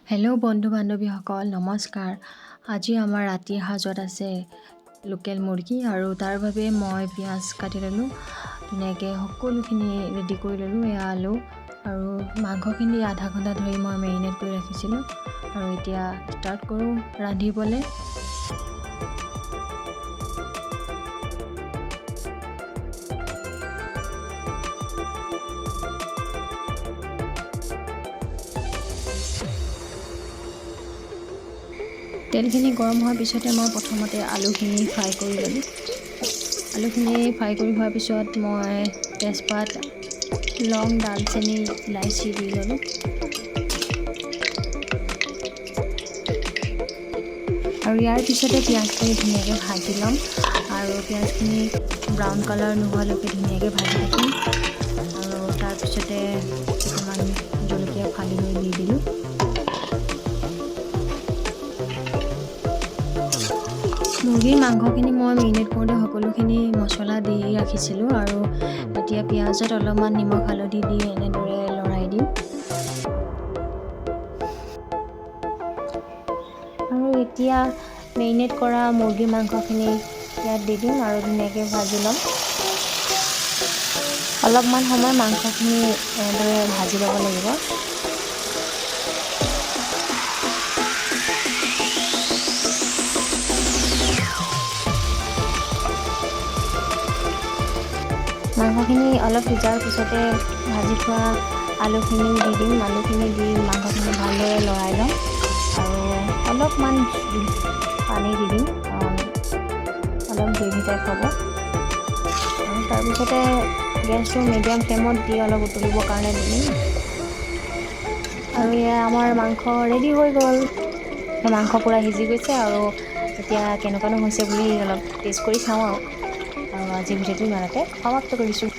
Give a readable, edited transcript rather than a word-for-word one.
Hello' বন্ধু বান্ধৱীসকল নমস্কাৰ। আজি আমাৰ ৰাতিৰ সাজত আছে লোকেল মুৰ্গী আৰু তাৰ বাবে মই পিঁয়াজ কাটি ল'লোঁ, ধুনীয়াকৈ সকলোখিনি ৰেডি কৰি ল'লোঁ। এয়া আলু আৰু মাংসখিনি আধা ঘণ্টা ধৰি মই মেৰিনেট কৰি ৰাখিছিলোঁ আৰু এতিয়া ষ্টাৰ্ট কৰোঁ ৰান্ধিবলৈ। তেলখিনি গৰম হোৱাৰ পিছতে মই প্ৰথমতে আলুখিনি ফ্ৰাই কৰি ল'লোঁ। আলুখিনি ফ্ৰাই কৰি হোৱাৰ পিছত মই তেজপাত, লং, দালচেনি, ইলাইচি দি ল'লোঁ। আৰু ইয়াৰ পিছতে পিঁয়াজখিনি ধুনীয়াকৈ ভাজি ল'ম আৰু পিঁয়াজখিনি ব্ৰাউন কালাৰ নোহোৱালৈকে ধুনীয়াকৈ ভাজি থাকিম। আৰু তাৰপিছতে কেইটামান জলকীয়া ফালি লৈ দি দিলোঁ। মুৰ্গীৰ মাংসখিনি মই মেৰিনেট কৰোঁতে সকলোখিনি মছলা দি ৰাখিছিলোঁ আৰু এতিয়া পিঁয়াজত অলপমান নিমখ হালধি দি এনেদৰে লৰাই দিম। আৰু এতিয়া মেৰিনেট কৰা মুৰ্গীৰ মাংসখিনি ইয়াত দি দিম আৰু ধুনীয়াকৈ ভাজি ল'ম। অলপমান সময় মাংসখিনি এনেদৰে ভাজি ল'ব লাগিব। মাংসখিনি অলপ সিজাৰ পিছতে ভাজি থোৱা আলুখিনিও দি দিম। আলুখিনি দি মাংসখিনি ভালদৰে লৰাই ল'ম আৰু অলপমান পানী দি দিম, অলপ গ্ৰেভি টাইপ হ'ব। আৰু তাৰপিছতে গেছটো মিডিয়াম ফ্লেমত দি অলপ উতলিবৰ কাৰণে দি দিম। আৰু এয়া আমাৰ মাংস ৰেডি হৈ গ'ল। মাংস পূৰা সিজি গৈছে আৰু এতিয়া কেনেকুৱানো হৈছে বুলি অলপ টেষ্ট কৰি চাওঁ আৰু আজি ভিডিঅ'টো ইমানতে সমাপ্ত কৰিছোঁ।